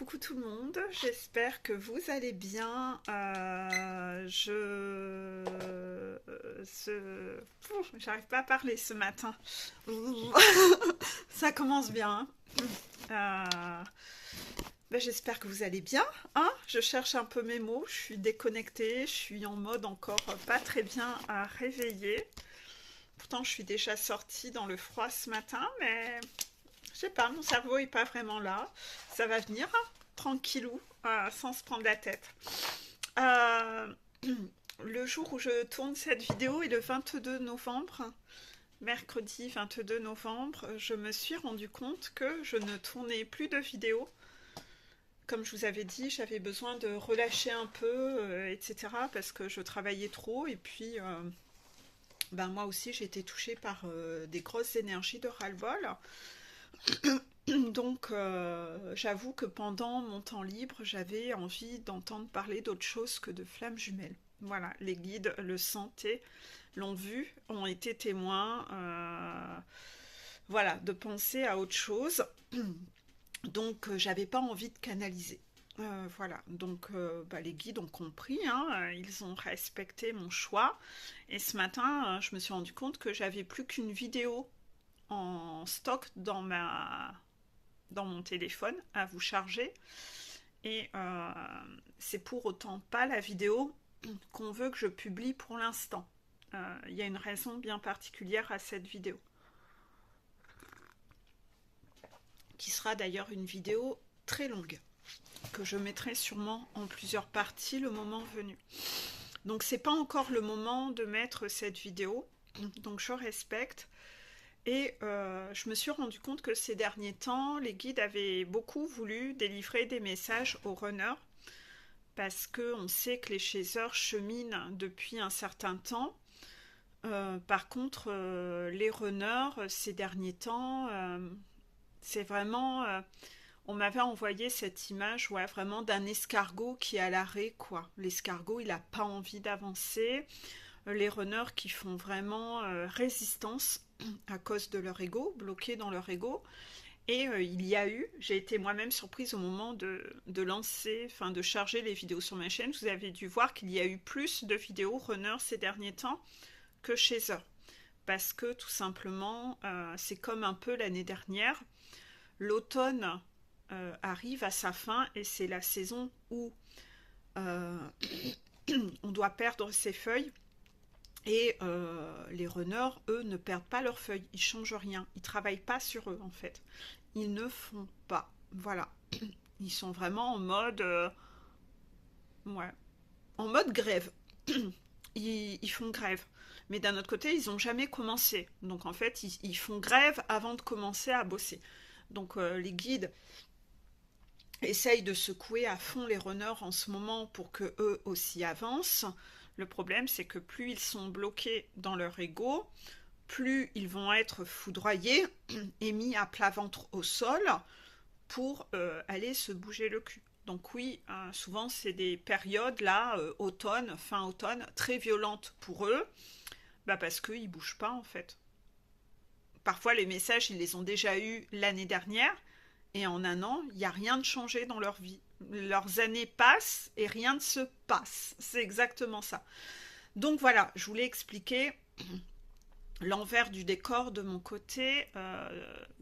Coucou tout le monde, j'espère que vous allez bien. J'arrive pas à parler ce matin. Ça commence bien, hein. J'espère que vous allez bien, hein. Je cherche un peu mes mots, je suis déconnectée, je suis en mode encore pas très bien à réveiller. Pourtant, je suis déjà sortie dans le froid ce matin, mais je sais pas, mon cerveau est pas vraiment là. Ça va venir, hein, tranquillou, sans se prendre la tête. Euh, le jour où je tourne cette vidéo est le 22 novembre. Mercredi 22 novembre, je me suis rendu compte que je ne tournais plus de vidéos. Comme je vous avais dit, j'avais besoin de relâcher un peu, etc. parce que je travaillais trop. Et puis, moi aussi, j'ai été touchée par des grosses énergies de ras-le-bol. Donc, j'avoue que pendant mon temps libre, j'avais envie d'entendre parler d'autre chose que de flammes jumelles. Voilà, les guides le sentaient, l'ont vu, ont été témoins, voilà, de penser à autre chose. Donc, j'avais pas envie de canaliser. Voilà, donc les guides ont compris, hein, ils ont respecté mon choix. Et ce matin, je me suis rendu compte que j'avais plus qu'une vidéo en stock dans mon téléphone à vous charger. Et c'est pour autant pas la vidéo qu'on veut que je publie pour l'instant. Il y a une raison bien particulière à cette vidéo, qui sera d'ailleurs une vidéo très longue, que je mettrai sûrement en plusieurs parties le moment venu. Donc c'est pas encore le moment de mettre cette vidéo, donc je respecte. Et je me suis rendu compte que ces derniers temps, les guides avaient beaucoup voulu délivrer des messages aux runners, parce qu'on sait que les chasers cheminent depuis un certain temps. Par contre, les runners, ces derniers temps, c'est vraiment... on m'avait envoyé cette image, ouais, vraiment d'un escargot qui est à l'arrêt, quoi. L'escargot, il n'a pas envie d'avancer. Les runners qui font vraiment résistance à cause de leur ego, bloqués dans leur ego. Et il y a eu, j'ai été moi-même surprise au moment de lancer, enfin de charger les vidéos sur ma chaîne, vous avez dû voir qu'il y a eu plus de vidéos runners ces derniers temps que chasers. Parce que tout simplement, c'est comme un peu l'année dernière, l'automne arrive à sa fin et c'est la saison où euh, on doit perdre ses feuilles. Et les runners, eux, ne perdent pas leurs feuilles, ils changent rien, ils travaillent pas sur eux en fait. Ils ne font pas. Voilà. Ils sont vraiment en mode, ouais, en mode grève. Ils font grève. Mais d'un autre côté, ils n'ont jamais commencé. Donc en fait, ils font grève avant de commencer à bosser. Donc les guides essayent de secouer à fond les runners en ce moment pour que eux aussi avancent. Le problème, c'est que plus ils sont bloqués dans leur ego, plus ils vont être foudroyés et mis à plat ventre au sol pour aller se bouger le cul. Donc oui, souvent c'est des périodes là, automne, fin automne, très violentes pour eux, parce qu'ils ne bougent pas en fait. Parfois les messages, ils les ont déjà eus l'année dernière, et en un an, il n'y a rien de changé dans leur vie. Leurs années passent et rien ne se passe. C'est exactement ça. Donc voilà, je voulais expliquer l'envers du décor de mon côté,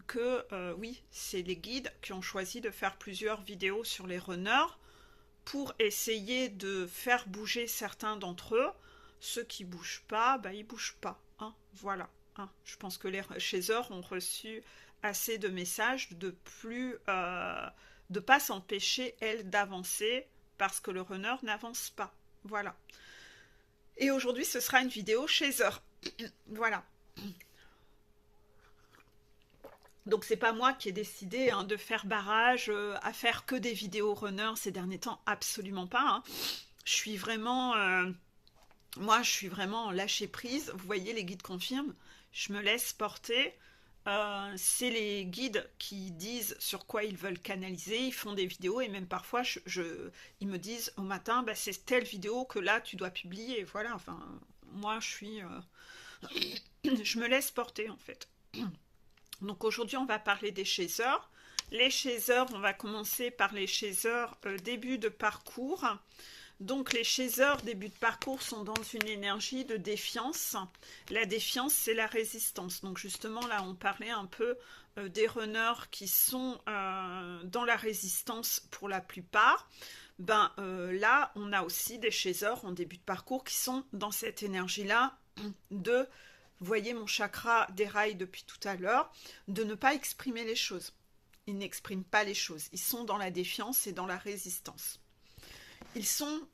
que oui, c'est les guides qui ont choisi de faire plusieurs vidéos sur les runners pour essayer de faire bouger certains d'entre eux. Ceux qui ne bougent pas, ils ne bougent pas. Hein, voilà. Hein. Je pense que les chasers ont reçu assez de messages de pas s'empêcher, elles, d'avancer parce que le runner n'avance pas. Voilà. Et aujourd'hui, ce sera une vidéo chaser. Voilà. Donc c'est pas moi qui ai décidé de faire barrage, à faire que des vidéos runners ces derniers temps, absolument pas. Hein. Je suis vraiment, moi je suis vraiment lâcher prise. Vous voyez, les guides confirment. Je me laisse porter. C'est les guides qui disent sur quoi ils veulent canaliser, ils font des vidéos et même parfois ils me disent au matin, c'est telle vidéo que là tu dois publier. Voilà, enfin, moi je suis, je me laisse porter en fait. Donc aujourd'hui on va parler des chasers. Les chasers, on va commencer par les chasers début de parcours. Donc les chasers début de parcours sont dans une énergie de défiance. La défiance, c'est la résistance. Donc justement, là, on parlait un peu des runners qui sont dans la résistance pour la plupart. Là, on a aussi des chasers en début de parcours qui sont dans cette énergie-là de, vous voyez, mon chakra déraille depuis tout à l'heure, de ne pas exprimer les choses. Ils n'expriment pas les choses. Ils sont dans la défiance et dans la résistance. Ils sont,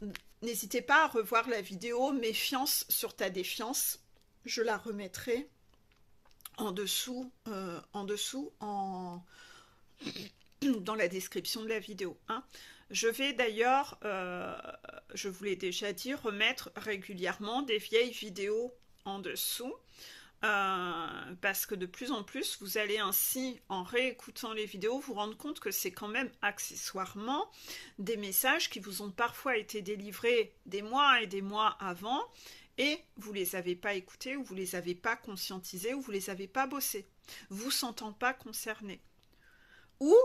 n'hésitez pas à revoir la vidéo Méfiance sur ta défiance. Je la remettrai en dessous, dans la description de la vidéo. Hein. Je vais d'ailleurs, je vous l'ai déjà dit, remettre régulièrement des vieilles vidéos en dessous. Parce que de plus en plus, vous allez ainsi, en réécoutant les vidéos, vous rendre compte que c'est quand même accessoirement des messages qui vous ont parfois été délivrés des mois et des mois avant, et vous ne les avez pas écoutés, ou vous ne les avez pas conscientisés, ou vous ne les avez pas bossés, vous sentant pas concernés. Ou,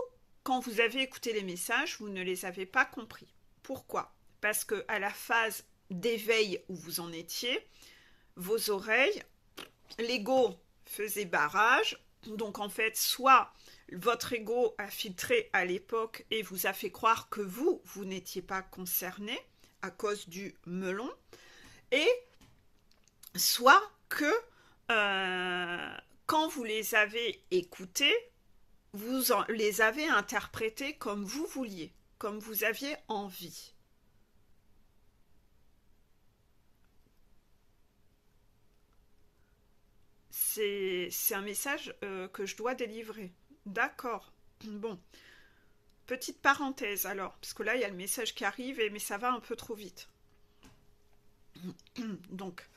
quand vous avez écouté les messages, vous ne les avez pas compris. Pourquoi? Parce qu'à la phase d'éveil où vous en étiez, vos oreilles, l'ego faisait barrage, donc en fait, soit votre ego a filtré à l'époque et vous a fait croire que vous n'étiez pas concerné à cause du melon, et soit que quand vous les avez écoutés, vous les avez interprétés comme vous vouliez, comme vous aviez envie. C'est un message que je dois délivrer. D'accord. Bon. Petite parenthèse alors, parce que là, il y a le message qui arrive, mais ça va un peu trop vite. Donc.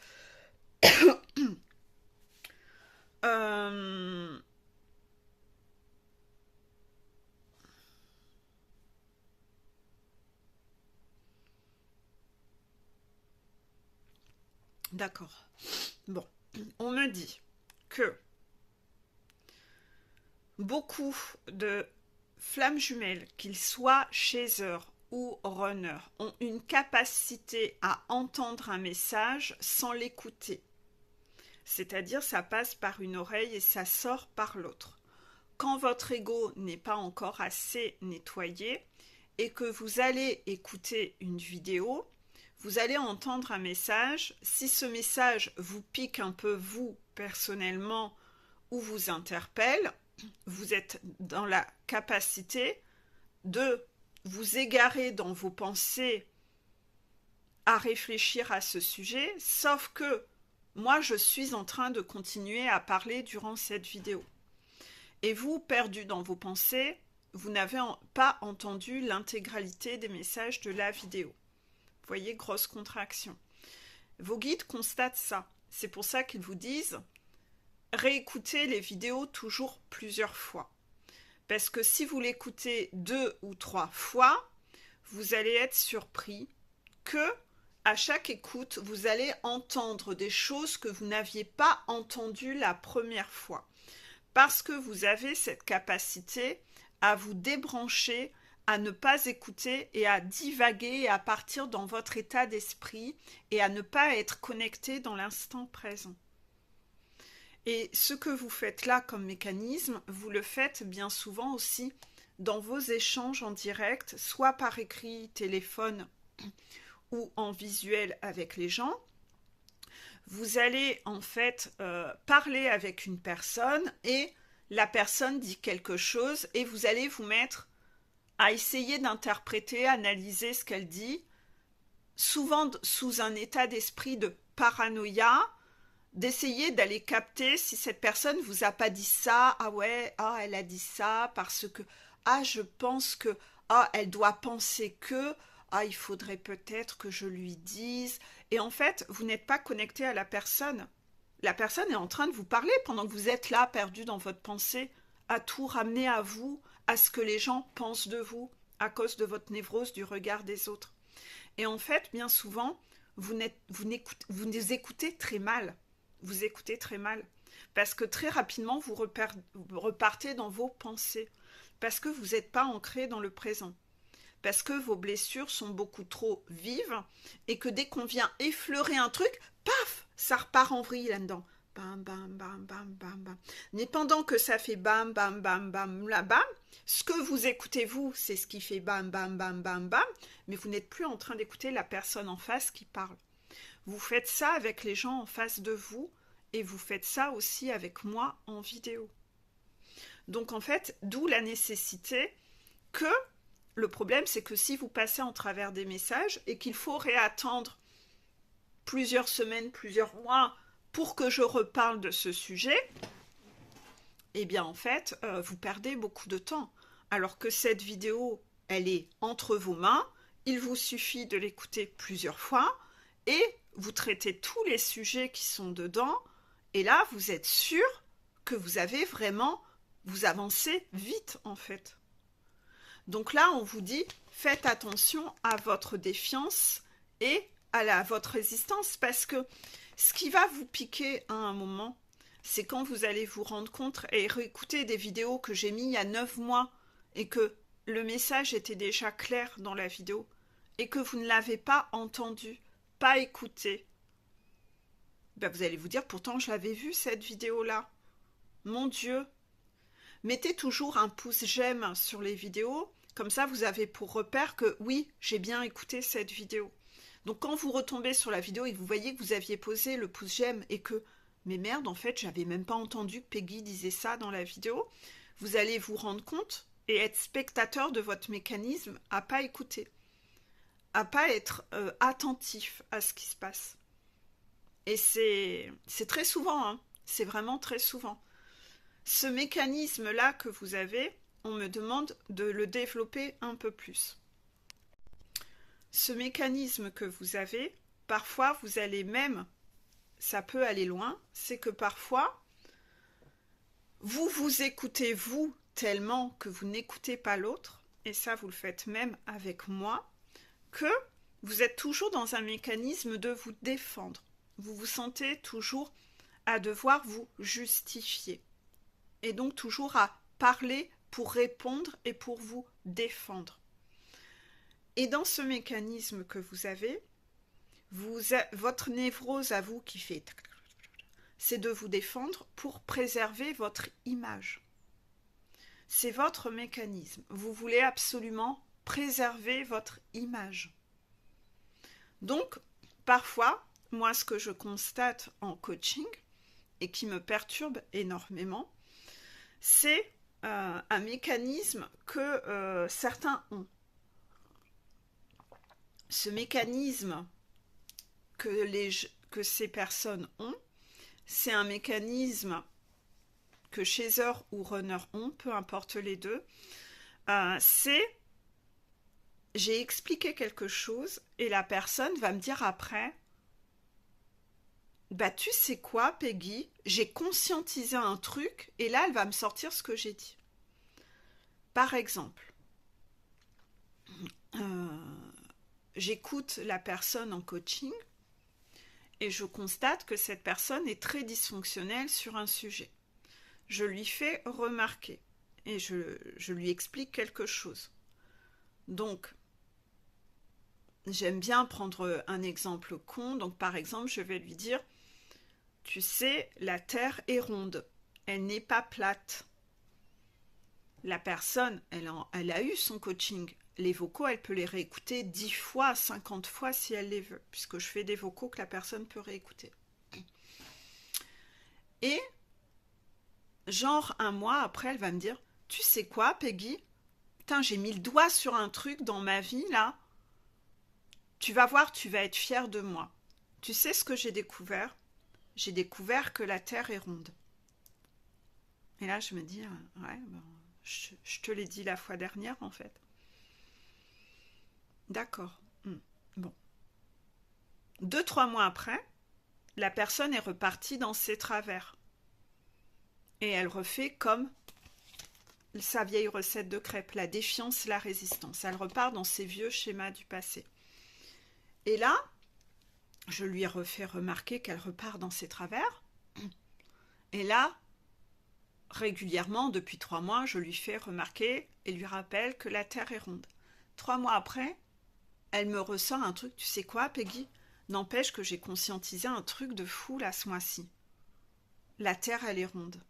D'accord. Bon. On me dit que beaucoup de flammes jumelles, qu'ils soient chasers ou runners, ont une capacité à entendre un message sans l'écouter. C'est-à-dire, ça passe par une oreille et ça sort par l'autre. Quand votre ego n'est pas encore assez nettoyé et que vous allez écouter une vidéo, vous allez entendre un message. Si ce message vous pique un peu, vous, personnellement, ou vous interpelle, vous êtes dans la capacité de vous égarer dans vos pensées à réfléchir à ce sujet, sauf que moi, je suis en train de continuer à parler durant cette vidéo. Et vous, perdu dans vos pensées, vous n'avez pas entendu l'intégralité des messages de la vidéo. Vous voyez, grosse contraction. Vos guides constatent ça. C'est pour ça qu'ils vous disent réécoutez les vidéos toujours plusieurs fois. Parce que si vous l'écoutez 2 ou 3 fois, vous allez être surpris que à chaque écoute, vous allez entendre des choses que vous n'aviez pas entendues la première fois. Parce que vous avez cette capacité à vous débrancher, à ne pas écouter et à divaguer et à partir dans votre état d'esprit et à ne pas être connecté dans l'instant présent. Et ce que vous faites là comme mécanisme, vous le faites bien souvent aussi dans vos échanges en direct, soit par écrit, téléphone ou en visuel avec les gens. Vous allez en fait parler avec une personne et la personne dit quelque chose et vous allez vous mettre à essayer d'interpréter, analyser ce qu'elle dit, souvent sous un état d'esprit de paranoïa, d'essayer d'aller capter si cette personne vous a pas dit ça, ah ouais, ah elle a dit ça parce que, ah je pense que, ah elle doit penser que, ah il faudrait peut-être que je lui dise, et en fait vous n'êtes pas connecté à la personne. La personne est en train de vous parler pendant que vous êtes là perdu dans votre pensée, à tout ramener à vous, à ce que les gens pensent de vous, à cause de votre névrose du regard des autres. Et en fait, bien souvent, vous écoutez très mal. Vous écoutez très mal. Parce que très rapidement, vous repartez dans vos pensées. Parce que vous n'êtes pas ancré dans le présent. Parce que vos blessures sont beaucoup trop vives et que dès qu'on vient effleurer un truc, paf, ça repart en vrille là-dedans. Bam, bam, bam, bam, bam, bam. Mais pendant que ça fait bam, bam, bam, bam, là, bam, ce que vous écoutez, vous, c'est ce qui fait bam, bam, bam, bam, bam, mais vous n'êtes plus en train d'écouter la personne en face qui parle. Vous faites ça avec les gens en face de vous et vous faites ça aussi avec moi en vidéo. Donc en fait, d'où la nécessité que le problème, c'est que si vous passez en travers des messages et qu'il faut réattendre plusieurs semaines, plusieurs mois pour que je reparle de ce sujet, eh bien en fait, vous perdez beaucoup de temps. Alors que cette vidéo, elle est entre vos mains, il vous suffit de l'écouter plusieurs fois et vous traitez tous les sujets qui sont dedans et là, vous êtes sûr que vous avez vraiment, vous avancez vite en fait. Donc là, on vous dit, faites attention à votre défiance et à votre résistance parce que ce qui va vous piquer à un moment, c'est quand vous allez vous rendre compte et réécouter des vidéos que j'ai mis il y a 9 mois et que le message était déjà clair dans la vidéo et que vous ne l'avez pas entendu, pas écouté. Ben vous allez vous dire, pourtant je l'avais vue cette vidéo-là. Mon Dieu! Mettez toujours un pouce j'aime sur les vidéos, comme ça vous avez pour repère que oui, j'ai bien écouté cette vidéo. Donc quand vous retombez sur la vidéo et que vous voyez que vous aviez posé le pouce j'aime et que, mais merde, en fait, j'avais même pas entendu que Peggy disait ça dans la vidéo, vous allez vous rendre compte et être spectateur de votre mécanisme à pas écouter, à pas être attentif à ce qui se passe. Et c'est très souvent, hein, c'est vraiment très souvent. Ce mécanisme-là que vous avez, on me demande de le développer un peu plus. Ce mécanisme que vous avez, parfois vous allez même, ça peut aller loin, c'est que parfois, vous vous écoutez vous tellement que vous n'écoutez pas l'autre, et ça vous le faites même avec moi, que vous êtes toujours dans un mécanisme de vous défendre. Vous vous sentez toujours à devoir vous justifier. Et donc toujours à parler pour répondre et pour vous défendre. Et dans ce mécanisme que vous avez, votre névrose à vous qui fait, c'est de vous défendre pour préserver votre image. C'est votre mécanisme. Vous voulez absolument préserver votre image. Donc, parfois, moi, ce que je constate en coaching et qui me perturbe énormément, c'est un mécanisme que certains ont. Ce mécanisme que ces personnes ont, c'est un mécanisme que chaser ou runner ont, peu importe les deux, c'est j'ai expliqué quelque chose et la personne va me dire après, bah tu sais quoi Peggy, j'ai conscientisé un truc et là elle va me sortir ce que j'ai dit. Par exemple, j'écoute la personne en coaching et je constate que cette personne est très dysfonctionnelle sur un sujet. Je lui fais remarquer et je lui explique quelque chose. Donc, j'aime bien prendre un exemple con. Donc, par exemple, je vais lui dire, tu sais, la Terre est ronde, elle n'est pas plate. La personne, elle a eu son coaching. Les vocaux, elle peut les réécouter 10 fois, 50 fois si elle les veut, puisque je fais des vocaux que la personne peut réécouter. Et, genre, un mois après, elle va me dire, tu sais quoi, Peggy? Putain, j'ai mis le doigt sur un truc dans ma vie, là. Tu vas voir, tu vas être fière de moi. Tu sais ce que j'ai découvert? J'ai découvert que la Terre est ronde. Et là, je me dis, ouais, bon, je te l'ai dit la fois dernière, en fait. D'accord. Bon. 2-3 mois après, la personne est repartie dans ses travers. Et elle refait comme sa vieille recette de crêpes, la défiance, la résistance. Elle repart dans ses vieux schémas du passé. Et là, je lui ai refait remarquer qu'elle repart dans ses travers. Et là, régulièrement, depuis 3 mois, je lui fais remarquer et lui rappelle que la Terre est ronde. 3 mois après, elle me ressort un truc, tu sais quoi, Peggy? N'empêche que j'ai conscientisé un truc de fou là ce mois-ci. La Terre, elle est ronde.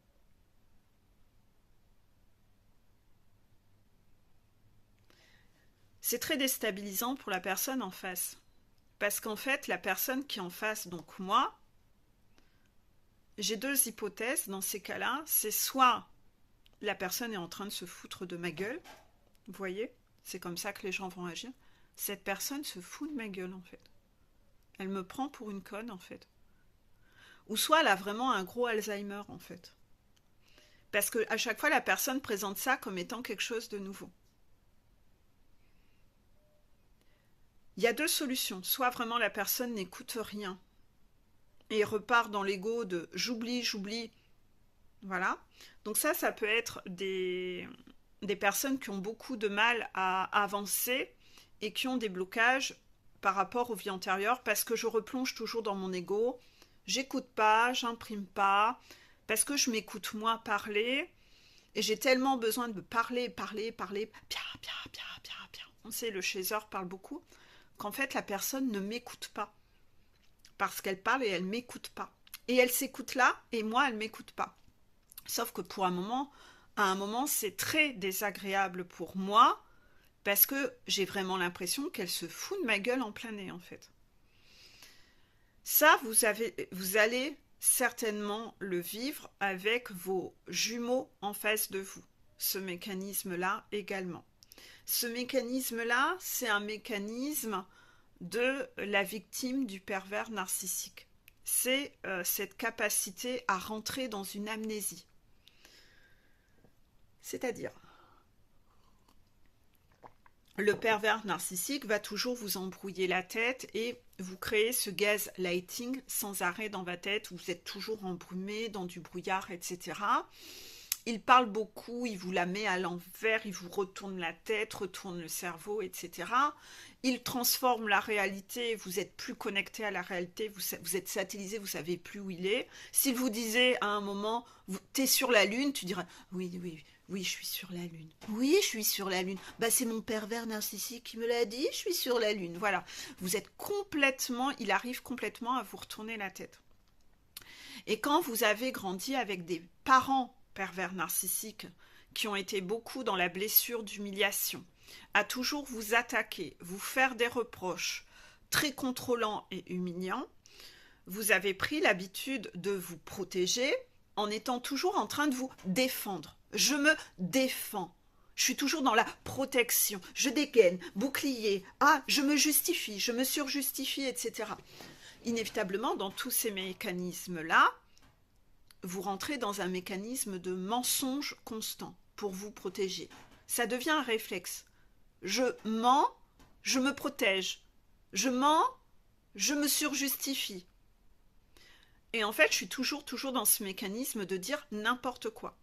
C'est très déstabilisant pour la personne en face. Parce qu'en fait, la personne qui est en face, donc moi, j'ai 2 hypothèses dans ces cas-là. C'est soit la personne est en train de se foutre de ma gueule, vous voyez, c'est comme ça que les gens vont agir. Cette personne se fout de ma gueule en fait. Elle me prend pour une conne en fait. Ou soit elle a vraiment un gros Alzheimer en fait. Parce qu'à chaque fois, la personne présente ça comme étant quelque chose de nouveau. Il y a 2 solutions. Soit vraiment la personne n'écoute rien et repart dans l'ego de j'oublie. Voilà. Donc ça peut être des personnes qui ont beaucoup de mal à avancer et qui ont des blocages par rapport aux vies antérieures parce que je replonge toujours dans mon ego, j'écoute pas, j'imprime pas, parce que je m'écoute moi parler et j'ai tellement besoin de parler, bien. On sait, le chaser parle beaucoup, qu'en fait la personne ne m'écoute pas. Parce qu'elle parle et elle m'écoute pas. Et elle s'écoute là et moi elle m'écoute pas. Sauf que à un moment c'est très désagréable pour moi parce que j'ai vraiment l'impression qu'elle se fout de ma gueule en plein nez en fait. Ça, vous allez certainement le vivre avec vos jumeaux en face de vous. Ce mécanisme-là également. Ce mécanisme-là, c'est un mécanisme de la victime du pervers narcissique. C'est cette capacité à rentrer dans une amnésie. C'est-à-dire, le pervers narcissique va toujours vous embrouiller la tête et vous créer ce gaslighting sans arrêt dans votre tête, où vous êtes toujours embrumé dans du brouillard, etc. Il parle beaucoup, il vous la met à l'envers, il vous retourne la tête, retourne le cerveau, etc. Il transforme la réalité, vous êtes plus connecté à la réalité, vous êtes satellisé, vous savez plus où il est. S'il vous disait à un moment, t'es sur la Lune, tu dirais, oui, je suis sur la Lune. Oui, je suis sur la Lune. Bah, c'est mon pervers narcissique qui me l'a dit, je suis sur la Lune. Voilà, vous êtes complètement, il arrive complètement à vous retourner la tête. Et quand vous avez grandi avec des parents pervers narcissiques qui ont été beaucoup dans la blessure d'humiliation, à toujours vous attaquer, vous faire des reproches, très contrôlants et humiliants, vous avez pris l'habitude de vous protéger en étant toujours en train de vous défendre. Je me défends. Je suis toujours dans la protection. Je dégaine, bouclier. Ah, je me justifie, je me surjustifie, etc. Inévitablement, dans tous ces mécanismes-là, vous rentrez dans un mécanisme de mensonge constant pour vous protéger. Ça devient un réflexe. Je mens, je me protège. Je mens, je me surjustifie. Et en fait, je suis toujours dans ce mécanisme de dire n'importe quoi.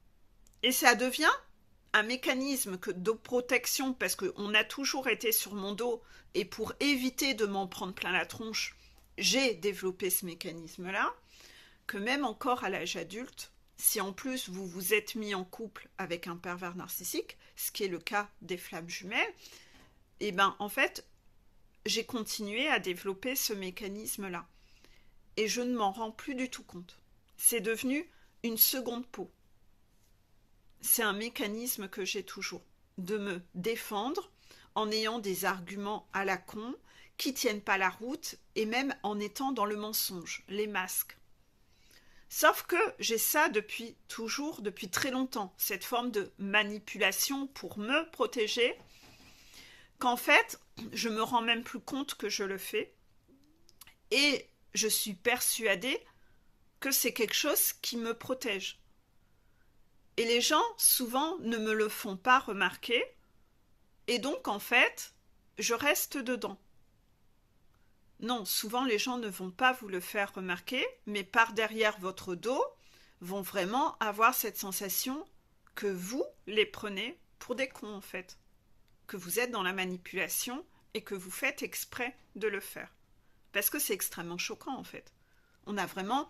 Et ça devient un mécanisme de protection parce qu'on a toujours été sur mon dos et pour éviter de m'en prendre plein la tronche, j'ai développé ce mécanisme-là, que même encore à l'âge adulte, si en plus vous vous êtes mis en couple avec un pervers narcissique, ce qui est le cas des flammes jumelles, et ben en fait, j'ai continué à développer ce mécanisme-là. Et je ne m'en rends plus du tout compte. C'est devenu une seconde peau. C'est un mécanisme que j'ai toujours, de me défendre en ayant des arguments à la con qui tiennent pas la route et même en étant dans le mensonge, les masques. Sauf que j'ai ça depuis très longtemps, cette forme de manipulation pour me protéger, qu'en fait, je me rends même plus compte que je le fais et je suis persuadée que c'est quelque chose qui me protège. Et les gens, souvent, ne me le font pas remarquer. Et donc, en fait, je reste dedans. Non, souvent, les gens ne vont pas vous le faire remarquer, mais par derrière votre dos, vont vraiment avoir cette sensation que vous les prenez pour des cons, en fait. Que vous êtes dans la manipulation et que vous faites exprès de le faire. Parce que c'est extrêmement choquant, en fait. On a vraiment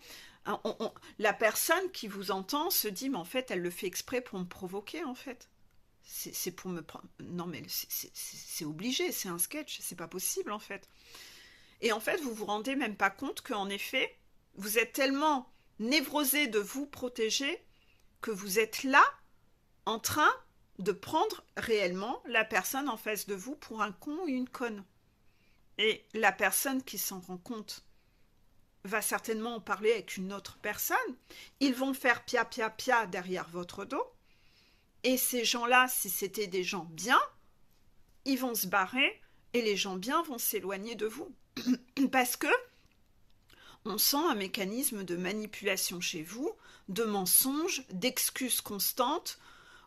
La personne qui vous entend se dit, mais en fait, elle le fait exprès pour me provoquer, en fait. C'est pour me prendre... Non, mais c'est obligé, c'est un sketch, c'est pas possible, en fait. Et en fait, vous vous rendez même pas compte qu'en effet, vous êtes tellement névrosé de vous protéger que vous êtes là, en train de prendre réellement la personne en face de vous pour un con ou une conne. Et la personne qui s'en rend compte va certainement en parler avec une autre personne. Ils vont faire pia pia pia derrière votre dos. Et ces gens-là, si c'était des gens bien, ils vont se barrer et les gens bien vont s'éloigner de vous. Parce que on sent un mécanisme de manipulation chez vous, de mensonges, d'excuses constantes,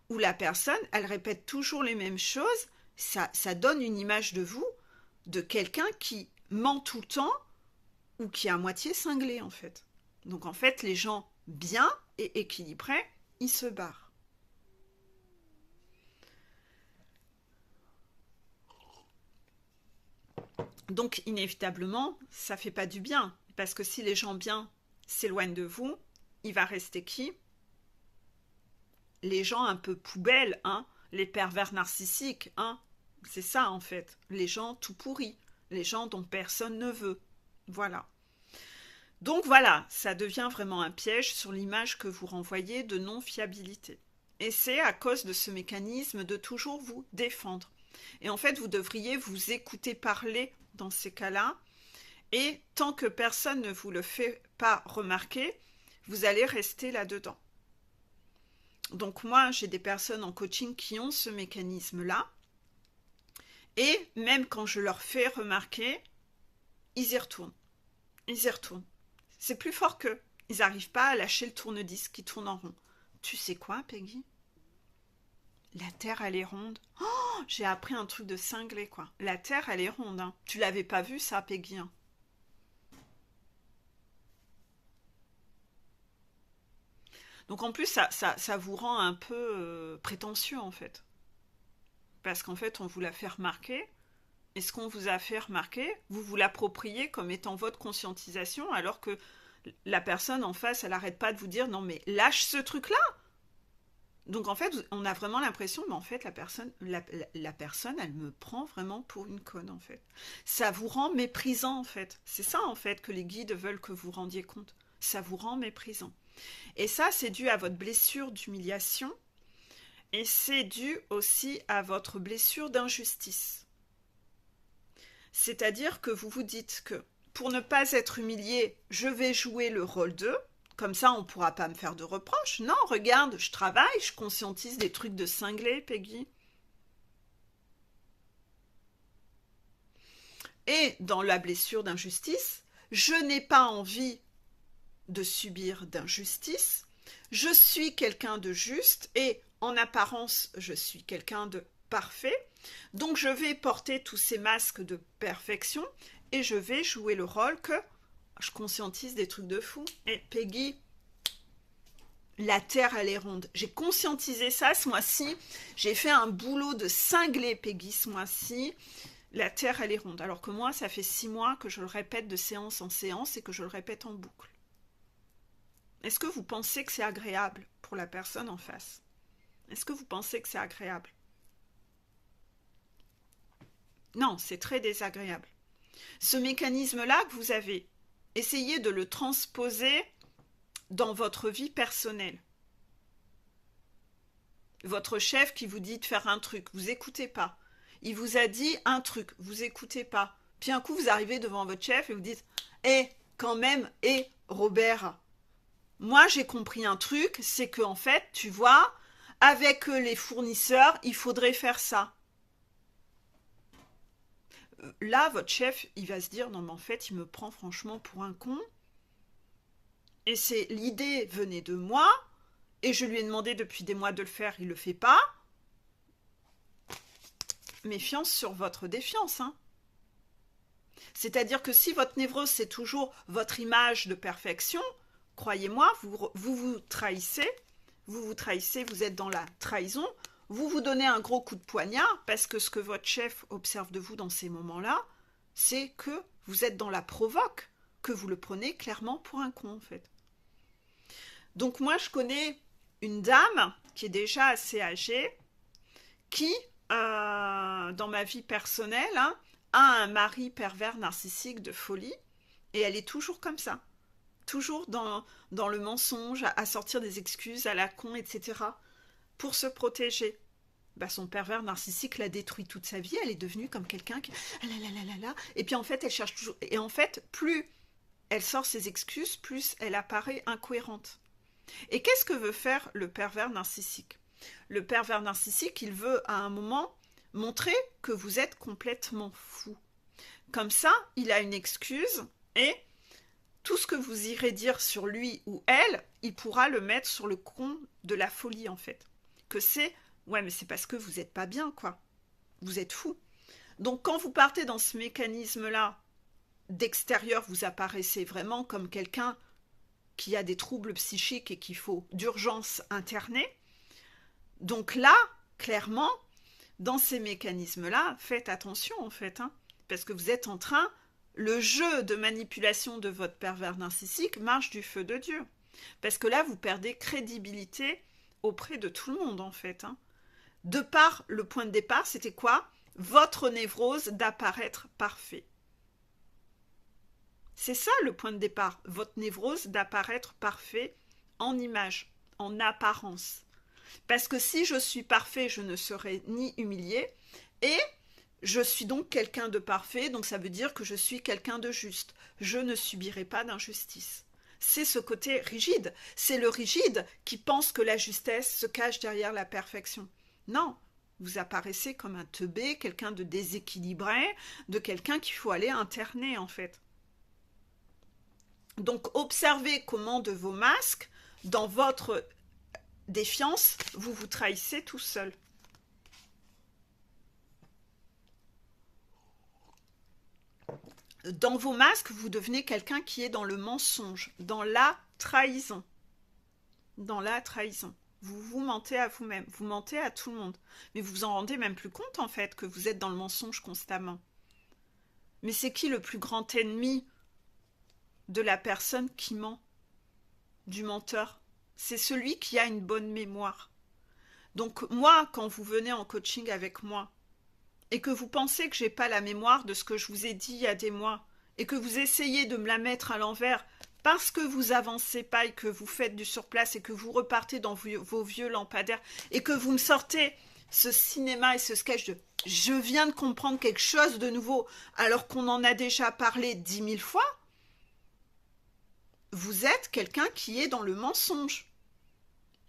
où la personne, elle répète toujours les mêmes choses. Ça donne une image de vous, de quelqu'un qui ment tout le temps, ou qui est à moitié cinglé, en fait. Donc, en fait, les gens bien et équilibrés, ils se barrent. Donc, inévitablement, ça fait pas du bien. Parce que si les gens bien s'éloignent de vous, il va rester qui? Les gens un peu poubelles, hein, les pervers narcissiques, hein. C'est ça, en fait. Les gens tout pourris. Les gens dont personne ne veut. Voilà. Donc voilà, ça devient vraiment un piège sur l'image que vous renvoyez de non-fiabilité. Et c'est à cause de ce mécanisme de toujours vous défendre. Et en fait, vous devriez vous écouter parler dans ces cas-là. Et tant que personne ne vous le fait pas remarquer, vous allez rester là-dedans. Donc moi, j'ai des personnes en coaching qui ont ce mécanisme-là. Et même quand je leur fais remarquer, ils y retournent. Ils y retournent. C'est plus fort qu'eux. Ils n'arrivent pas à lâcher le tourne-disque qui tourne en rond. Tu sais quoi, Peggy? La Terre, elle est ronde. Oh, j'ai appris un truc de cinglé, quoi. La Terre, elle est ronde. Hein. Tu l'avais pas vu, ça, Peggy, hein. Donc en plus, ça vous rend un peu prétentieux, en fait. Parce qu'en fait, on vous l'a fait remarquer. Et ce qu'on vous a fait remarquer, vous vous l'appropriez comme étant votre conscientisation, alors que la personne en face, elle n'arrête pas de vous dire « Non, mais lâche ce truc-là !» Donc en fait, on a vraiment l'impression, mais en fait, la personne, elle me prend vraiment pour une conne, en fait. Ça vous rend méprisant, en fait. C'est ça, en fait, que les guides veulent que vous rendiez compte. Ça vous rend méprisant. Et ça, c'est dû à votre blessure d'humiliation, et c'est dû aussi à votre blessure d'injustice. C'est-à-dire que vous vous dites que pour ne pas être humilié, je vais jouer le rôle d'eux, comme ça on ne pourra pas me faire de reproches. Non, regarde, je travaille, je conscientise des trucs de cinglé, Peggy. Et dans la blessure d'injustice, je n'ai pas envie de subir d'injustice, je suis quelqu'un de juste et en apparence, je suis quelqu'un de parfait. Donc je vais porter tous ces masques de perfection et je vais jouer le rôle que je conscientise des trucs de fou. Et Peggy, la Terre, elle est ronde. J'ai conscientisé ça ce mois-ci. J'ai fait un boulot de cinglé, Peggy, ce mois-ci. La Terre, elle est ronde. Alors que moi, ça fait 6 mois que je le répète de séance en séance et que je le répète en boucle. Est-ce que vous pensez que c'est agréable pour la personne en face? Est-ce que vous pensez que c'est agréable? Non, c'est très désagréable. Ce mécanisme-là que vous avez, essayez de le transposer dans votre vie personnelle. Votre chef qui vous dit de faire un truc, vous n'écoutez pas. Il vous a dit un truc, vous n'écoutez pas. Puis un coup, vous arrivez devant votre chef et vous dites « Eh, quand même, Robert, moi j'ai compris un truc, c'est que en fait, tu vois, avec les fournisseurs, il faudrait faire ça. » Là, votre chef, il va se dire « Non, mais en fait, il me prend franchement pour un con. Et c'est l'idée venait de moi, et je lui ai demandé depuis des mois de le faire, il ne le fait pas. » Méfiance sur votre défiance, hein. C'est-à-dire que si votre névrose, c'est toujours votre image de perfection, croyez-moi, vous trahissez, vous êtes dans la trahison, vous vous donnez un gros coup de poignard, parce que ce que votre chef observe de vous dans ces moments-là, c'est que vous êtes dans la provoque, que vous le prenez clairement pour un con, en fait. Donc moi, je connais une dame qui est déjà assez âgée, qui, dans ma vie personnelle, hein, a un mari pervers narcissique de folie, et elle est toujours comme ça. Toujours dans le mensonge, à sortir des excuses à la con, etc. pour se protéger. Bah, son pervers narcissique l'a détruit toute sa vie, elle est devenue comme quelqu'un qui... Ah là là là là là. Et puis en fait, elle cherche toujours... Et en fait, plus elle sort ses excuses, plus elle apparaît incohérente. Et qu'est-ce que veut faire le pervers narcissique? Le pervers narcissique, il veut à un moment montrer que vous êtes complètement fou. Comme ça, il a une excuse et tout ce que vous irez dire sur lui ou elle, il pourra le mettre sur le compte de la folie en fait. Que c'est, ouais mais c'est parce que vous n'êtes pas bien quoi. Vous êtes fou. Donc quand vous partez dans ce mécanisme-là, d'extérieur, vous apparaissez vraiment comme quelqu'un qui a des troubles psychiques et qu'il faut d'urgence interner. Donc là, clairement, dans ces mécanismes-là, faites attention en fait, hein, parce que vous êtes en train, le jeu de manipulation de votre pervers narcissique marche du feu de Dieu. Parce que là, vous perdez crédibilité auprès de tout le monde en fait. Hein. De par le point de départ, c'était quoi? Votre névrose d'apparaître parfait. C'est ça le point de départ, votre névrose d'apparaître parfait en image, en apparence. Parce que si je suis parfait, je ne serai ni humilié, et je suis donc quelqu'un de parfait, donc ça veut dire que je suis quelqu'un de juste. Je ne subirai pas d'injustice. C'est ce côté rigide. C'est le rigide qui pense que la justesse se cache derrière la perfection. Non, vous apparaissez comme un teubé, quelqu'un de déséquilibré, de quelqu'un qu'il faut aller interner en fait. Donc observez comment de vos masques, dans votre défiance, vous vous trahissez tout seul. Dans vos masques, vous devenez quelqu'un qui est dans le mensonge, dans la trahison. Dans la trahison. Vous vous mentez à vous-même, vous mentez à tout le monde. Mais vous vous en rendez même plus compte en fait que vous êtes dans le mensonge constamment. Mais c'est qui le plus grand ennemi de la personne qui ment, du menteur? C'est celui qui a une bonne mémoire. Donc moi, quand vous venez en coaching avec moi, et que vous pensez que j'ai pas la mémoire de ce que je vous ai dit il y a des mois, et que vous essayez de me la mettre à l'envers, parce que vous avancez pas et que vous faites du surplace et que vous repartez dans vos vieux lampadaires, et que vous me sortez ce cinéma et ce sketch de « je viens de comprendre quelque chose de nouveau » alors qu'on en a déjà parlé 10 000 fois, vous êtes quelqu'un qui est dans le mensonge.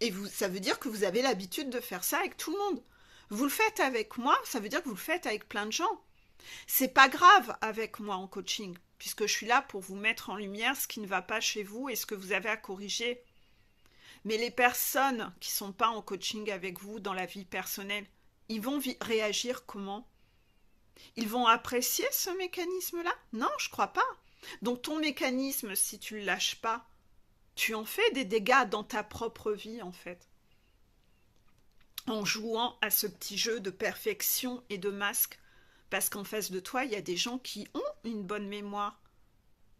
Et ça veut dire que vous avez l'habitude de faire ça avec tout le monde. Vous le faites avec moi, ça veut dire que vous le faites avec plein de gens. C'est pas grave avec moi en coaching, puisque je suis là pour vous mettre en lumière ce qui ne va pas chez vous et ce que vous avez à corriger. Mais les personnes qui sont pas en coaching avec vous dans la vie personnelle, ils vont réagir comment? Ils vont apprécier ce mécanisme-là? Non, je crois pas. Donc ton mécanisme, si tu le lâches pas, tu en fais des dégâts dans ta propre vie en fait. En jouant à ce petit jeu de perfection et de masque. Parce qu'en face de toi, il y a des gens qui ont une bonne mémoire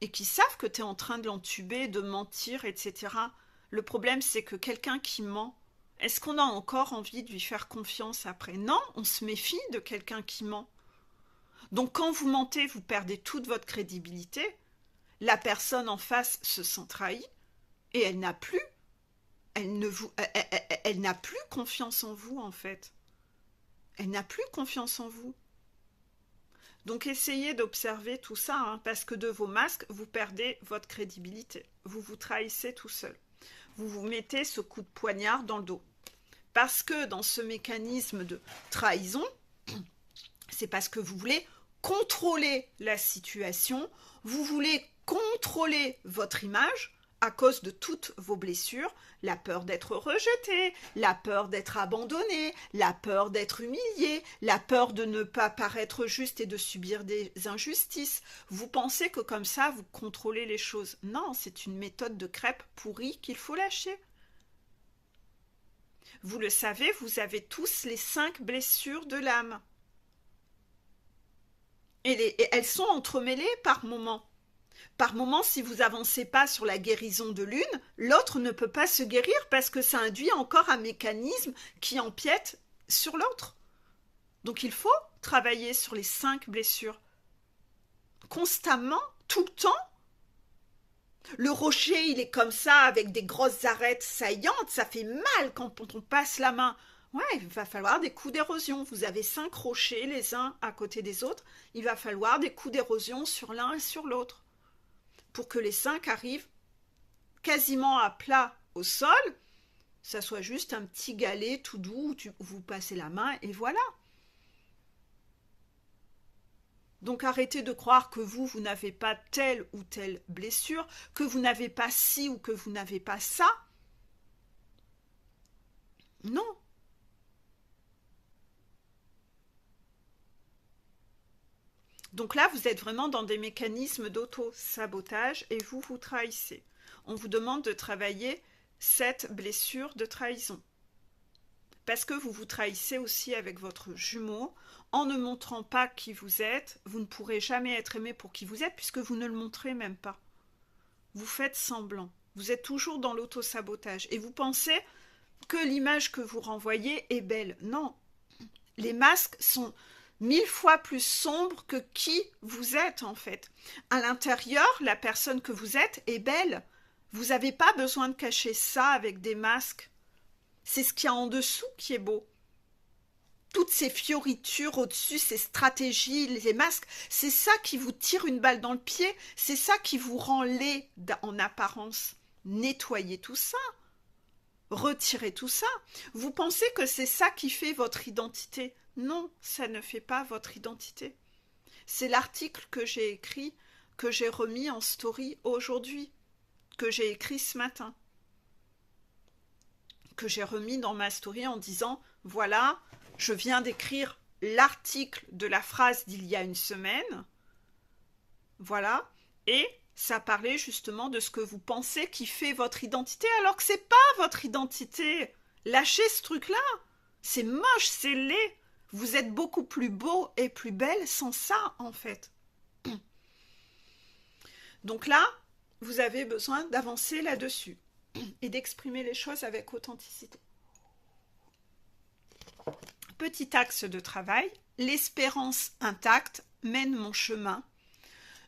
et qui savent que tu es en train de l'entuber, de mentir, etc. Le problème, c'est que quelqu'un qui ment, est-ce qu'on a encore envie de lui faire confiance après? Non, on se méfie de quelqu'un qui ment. Donc quand vous mentez, vous perdez toute votre crédibilité. La personne en face se sent trahie et elle n'a plus, elle n'a plus confiance en vous en fait. Elle n'a plus confiance en vous. Donc essayez d'observer tout ça, hein, parce que de vos masques, vous perdez votre crédibilité. Vous vous trahissez tout seul. Vous vous mettez ce coup de poignard dans le dos. Parce que dans ce mécanisme de trahison, c'est parce que vous voulez contrôler la situation, vous voulez contrôler votre image à cause de toutes vos blessures, la peur d'être rejeté, la peur d'être abandonné, la peur d'être humilié, la peur de ne pas paraître juste et de subir des injustices. Vous pensez que comme ça, vous contrôlez les choses. Non, c'est une méthode de crêpe pourrie qu'il faut lâcher. Vous le savez, vous avez tous les 5 blessures de l'âme. Et elles sont entremêlées par moments. Par moment, si vous avancez pas sur la guérison de l'une, l'autre ne peut pas se guérir parce que ça induit encore un mécanisme qui empiète sur l'autre. Donc il faut travailler sur les 5 blessures. Constamment, tout le temps. Le rocher, il est comme ça, avec des grosses arêtes saillantes, ça fait mal quand on passe la main. Ouais, il va falloir des coups d'érosion. Vous avez 5 rochers les uns à côté des autres. Il va falloir des coups d'érosion sur l'un et sur l'autre pour que les 5 arrivent quasiment à plat au sol. Ça soit juste un petit galet tout doux où vous passez la main et voilà. Donc arrêtez de croire que vous n'avez pas telle ou telle blessure, que vous n'avez pas ci ou que vous n'avez pas ça. Non. Donc là, vous êtes vraiment dans des mécanismes d'auto-sabotage et vous vous trahissez. On vous demande de travailler cette blessure de trahison. Parce que vous vous trahissez aussi avec votre jumeau. En ne montrant pas qui vous êtes, vous ne pourrez jamais être aimé pour qui vous êtes puisque vous ne le montrez même pas. Vous faites semblant. Vous êtes toujours dans l'auto-sabotage. Et vous pensez que l'image que vous renvoyez est belle. Non. Les masques sont 1000 fois plus sombres que qui vous êtes en fait. À l'intérieur, la personne que vous êtes est belle. Vous n'avez pas besoin de cacher ça avec des masques. C'est ce qu'il y a en dessous qui est beau. Toutes ces fioritures au-dessus, ces stratégies, les masques, c'est ça qui vous tire une balle dans le pied, c'est ça qui vous rend laid en apparence. Nettoyez tout ça, retirez tout ça. Vous pensez que c'est ça qui fait votre identité? Non, ça ne fait pas votre identité. C'est l'article que j'ai écrit, que j'ai remis en story aujourd'hui, que j'ai écrit ce matin, que j'ai remis dans ma story en disant, voilà, je viens d'écrire l'article de la phrase d'il y a une semaine, voilà, et ça parlait justement de ce que vous pensez qui fait votre identité, alors que c'est pas votre identité. Lâchez ce truc-là, c'est moche, c'est laid. Vous êtes beaucoup plus beau et plus belle sans ça, en fait. Donc là, vous avez besoin d'avancer là-dessus et d'exprimer les choses avec authenticité. Petit axe de travail, l'espérance intacte mène mon chemin.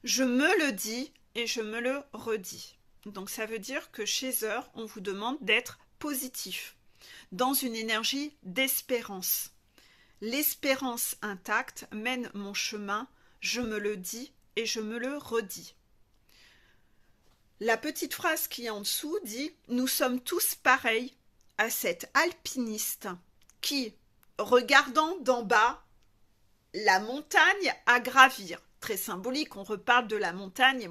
Je me le dis et je me le redis. Donc ça veut dire que chez Heure, on vous demande d'être positif, dans une énergie d'espérance. L'espérance intacte mène mon chemin, je me le dis et je me le redis. La petite phrase qui est en dessous dit « Nous sommes tous pareils à cet alpiniste qui, regardant d'en bas, la montagne à gravir. » Très symbolique, on reparle de la montagne et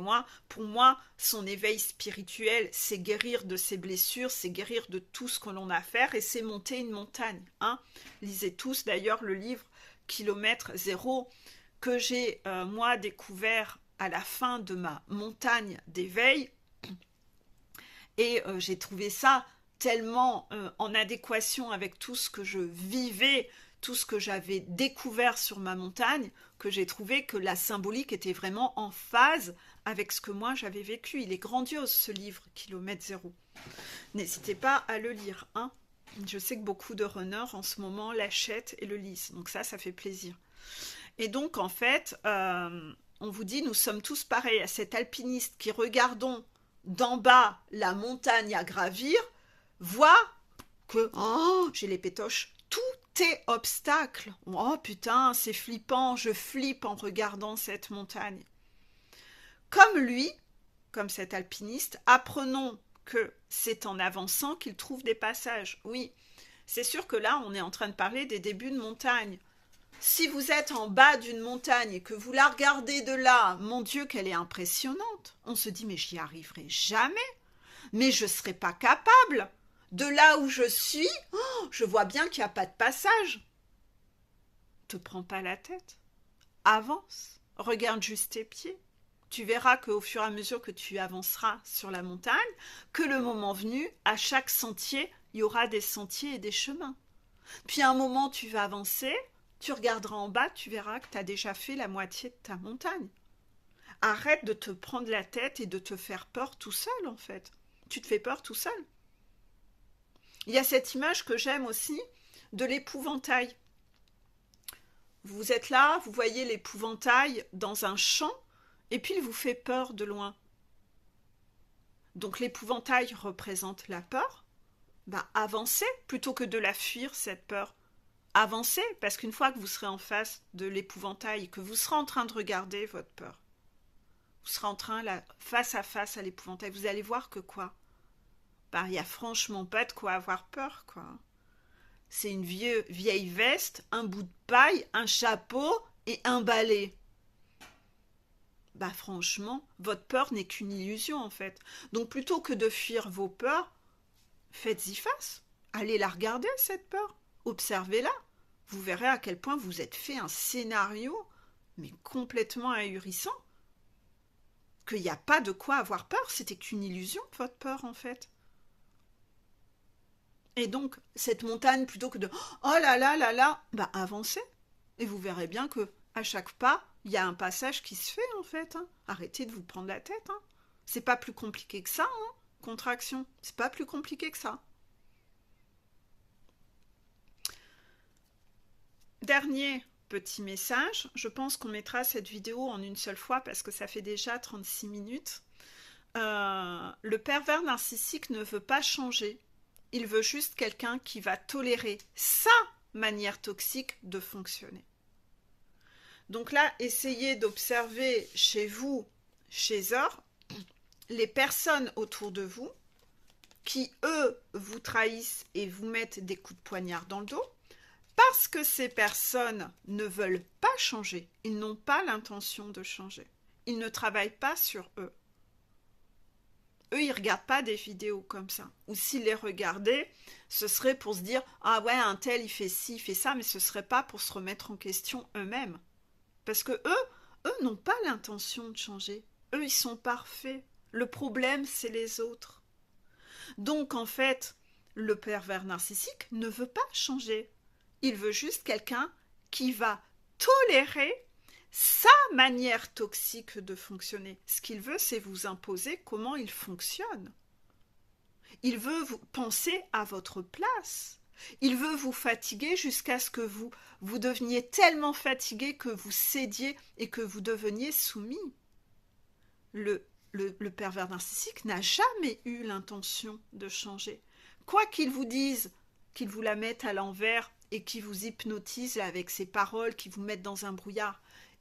pour moi, son éveil spirituel, c'est guérir de ses blessures, c'est guérir de tout ce que l'on a à faire et c'est monter une montagne. Hein. Lisez tous d'ailleurs le livre Kilomètre Zéro que j'ai moi découvert à la fin de ma montagne d'éveil et j'ai trouvé ça tellement en adéquation avec tout ce que je vivais, tout ce que j'avais découvert sur ma montagne, que j'ai trouvé que la symbolique était vraiment en phase avec ce que moi j'avais vécu. Il est grandiose ce livre, Kilomètre Zéro. N'hésitez pas à le lire. Hein. Je sais que beaucoup de runners en ce moment l'achètent et le lisent. Donc ça fait plaisir. Et donc en fait, on vous dit, nous sommes tous pareils à cet alpiniste qui, regardons d'en bas la montagne à gravir, voit que j'ai les pétoches, tout est obstacle. Oh putain, c'est flippant, je flippe en regardant cette montagne. Comme lui, comme cet alpiniste, apprenons que c'est en avançant qu'il trouve des passages. Oui, c'est sûr que là, on est en train de parler des débuts de montagne. Si vous êtes en bas d'une montagne et que vous la regardez de là, mon Dieu, qu'elle est impressionnante. On se dit, mais j'y arriverai jamais. Mais je ne serai pas capable. De là où je suis, je vois bien qu'il n'y a pas de passage. Te prends pas la tête. Avance. Regarde juste tes pieds. Tu verras qu'au fur et à mesure que tu avanceras sur la montagne, que le moment venu, à chaque sentier, il y aura des sentiers et des chemins. Puis à un moment, tu vas avancer, tu regarderas en bas, tu verras que tu as déjà fait la moitié de ta montagne. Arrête de te prendre la tête et de te faire peur tout seul, en fait. Tu te fais peur tout seul. Il y a cette image que j'aime aussi de l'épouvantail. Vous êtes là, vous voyez l'épouvantail dans un champ, et puis il vous fait peur de loin. Donc l'épouvantail représente la peur. Avancez plutôt que de la fuir, cette peur. Avancez, parce qu'une fois que vous serez en face de l'épouvantail, que vous serez en train de regarder votre peur, vous serez en train, là, face à l'épouvantail, vous allez voir que quoi? Il n'y a franchement pas de quoi avoir peur, quoi. C'est une vieille veste, un bout de paille, un chapeau et un balai. Franchement, votre peur n'est qu'une illusion, en fait. Donc plutôt que de fuir vos peurs, faites-y face. Allez la regarder, cette peur. Observez-la. Vous verrez à quel point vous êtes fait un scénario, mais complètement ahurissant. Qu'il n'y a pas de quoi avoir peur, c'était qu'une illusion, votre peur, en fait. Et donc, cette montagne, plutôt que de « oh là là là là », avancez. Et vous verrez bien que à chaque pas, il y a un passage qui se fait, en fait. Arrêtez de vous prendre la tête. C'est pas plus compliqué que ça, contraction. C'est pas plus compliqué que ça. Dernier petit message. Je pense qu'on mettra cette vidéo en une seule fois parce que ça fait déjà 36 minutes. Le pervers narcissique ne veut pas changer. Il veut juste quelqu'un qui va tolérer sa manière toxique de fonctionner. Donc là, essayez d'observer chez vous, chez Or, les personnes autour de vous qui, eux, vous trahissent et vous mettent des coups de poignard dans le dos parce que ces personnes ne veulent pas changer. Ils n'ont pas l'intention de changer. Ils ne travaillent pas sur eux. Eux, ils ne regardent pas des vidéos comme ça. Ou s'ils les regardaient, ce serait pour se dire « Ah ouais, un tel, il fait ci, il fait ça », mais ce ne serait pas pour se remettre en question eux-mêmes. Parce que eux n'ont pas l'intention de changer. Eux, ils sont parfaits. Le problème, c'est les autres. Donc, en fait, le pervers narcissique ne veut pas changer. Il veut juste quelqu'un qui va tolérer sa manière toxique de fonctionner. Ce qu'il veut, c'est vous imposer comment il fonctionne. Il veut vous penser à votre place. Il veut vous fatiguer jusqu'à ce que vous deveniez tellement fatigué que vous cédiez et que vous deveniez soumis. Le pervers narcissique n'a jamais eu l'intention de changer. Quoi qu'il vous dise, qu'il vous la mette à l'envers et qu'il vous hypnotise avec ses paroles, qui vous mettent dans un brouillard,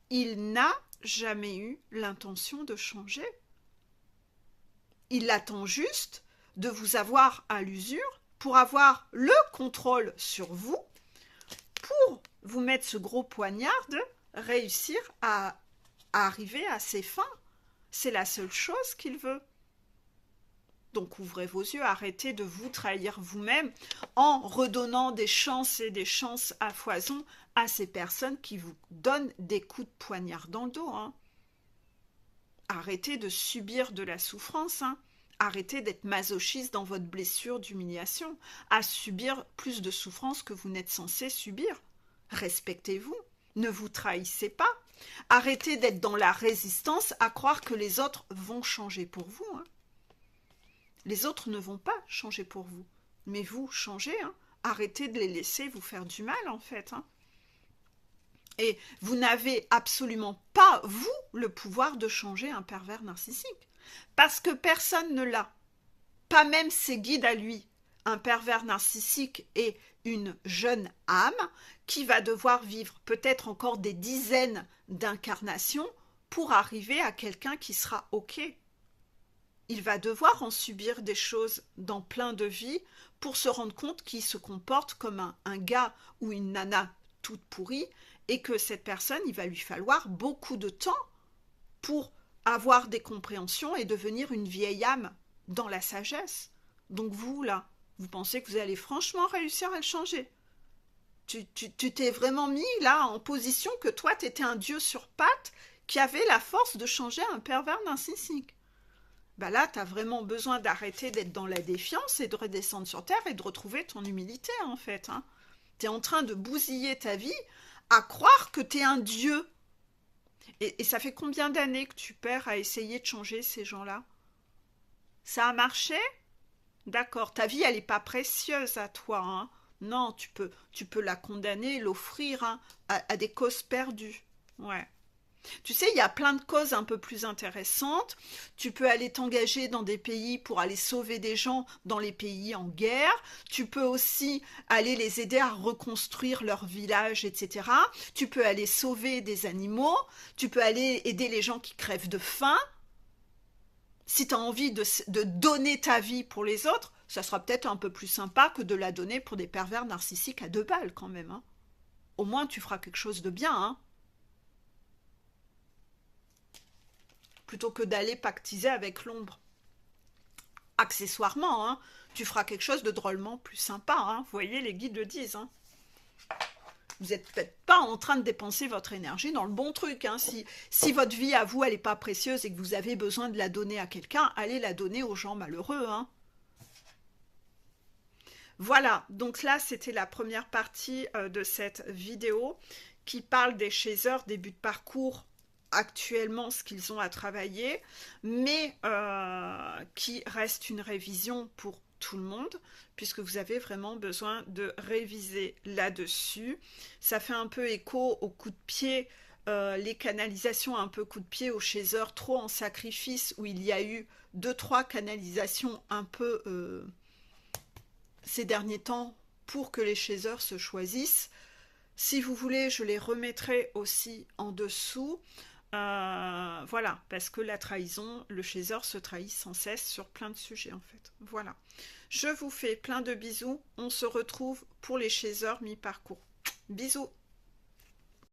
il n'a jamais eu l'intention de changer. Il attend juste de vous avoir à l'usure pour avoir le contrôle sur vous, pour vous mettre ce gros poignard de réussir à arriver à ses fins. C'est la seule chose qu'il veut. Donc ouvrez vos yeux, arrêtez de vous trahir vous-même en redonnant des chances et des chances à foison à ces personnes qui vous donnent des coups de poignard dans le dos. Arrêtez de subir de la souffrance. Arrêtez d'être masochiste dans votre blessure d'humiliation, à subir plus de souffrance que vous n'êtes censé subir. Respectez-vous, ne vous trahissez pas. Arrêtez d'être dans la résistance à croire que les autres vont changer pour vous. Les autres ne vont pas changer pour vous, mais vous changez. Arrêtez de les laisser vous faire du mal, en fait. Et vous n'avez absolument pas, vous, le pouvoir de changer un pervers narcissique. Parce que personne ne l'a. Pas même ses guides à lui. Un pervers narcissique est une jeune âme qui va devoir vivre peut-être encore des dizaines d'incarnations pour arriver à quelqu'un qui sera OK. Il va devoir en subir des choses dans plein de vies pour se rendre compte qu'il se comporte comme un gars ou une nana toute pourrie et que cette personne, il va lui falloir beaucoup de temps pour avoir des compréhensions et devenir une vieille âme dans la sagesse. Donc vous, là, vous pensez que vous allez franchement réussir à le changer? Tu t'es vraiment mis, là, en position que toi, tu étais un dieu sur pattes qui avait la force de changer un pervers narcissique. Là, tu as vraiment besoin d'arrêter d'être dans la défiance et de redescendre sur terre et de retrouver ton humilité, en fait. Tu es en train de bousiller ta vie à croire que tu es un dieu. Et ça fait combien d'années que tu perds à essayer de changer ces gens-là? Ça a marché? D'accord, ta vie, elle n'est pas précieuse à toi, hein. Non, tu peux la condamner, l'offrir, hein, à des causes perdues. Ouais. Tu sais, il y a plein de causes un peu plus intéressantes. Tu peux aller t'engager dans des pays pour aller sauver des gens dans les pays en guerre. Tu peux aussi aller les aider à reconstruire leur village, etc. Tu peux aller sauver des animaux. Tu peux aller aider les gens qui crèvent de faim. Si tu as envie de donner ta vie pour les autres, ça sera peut-être un peu plus sympa que de la donner pour des pervers narcissiques à 2 balles quand même, hein. Au moins, tu feras quelque chose de bien, hein. Plutôt que d'aller pactiser avec l'ombre. Accessoirement, hein, tu feras quelque chose de drôlement plus sympa, hein. Vous voyez, les guides le disent, hein. Vous n'êtes peut-être pas en train de dépenser votre énergie dans le bon truc, hein. Si votre vie à vous, elle n'est pas précieuse et que vous avez besoin de la donner à quelqu'un, allez la donner aux gens malheureux, hein. Voilà, donc là, c'était la première partie de cette vidéo qui parle des chasers, début de parcours, actuellement ce qu'ils ont à travailler, mais qui reste une révision pour tout le monde, puisque vous avez vraiment besoin de réviser là-dessus. Ça fait un peu écho au coup de pied, les canalisations un peu coup de pied aux chasers trop en sacrifice, où il y a eu 2-3 canalisations un peu ces derniers temps pour que les chasers se choisissent. Si vous voulez, je les remettrai aussi en dessous. Voilà, parce que la trahison, le chaser se trahit sans cesse sur plein de sujets en fait. Voilà. Je vous fais plein de bisous. On se retrouve pour les chasers mi-parcours. Bisous.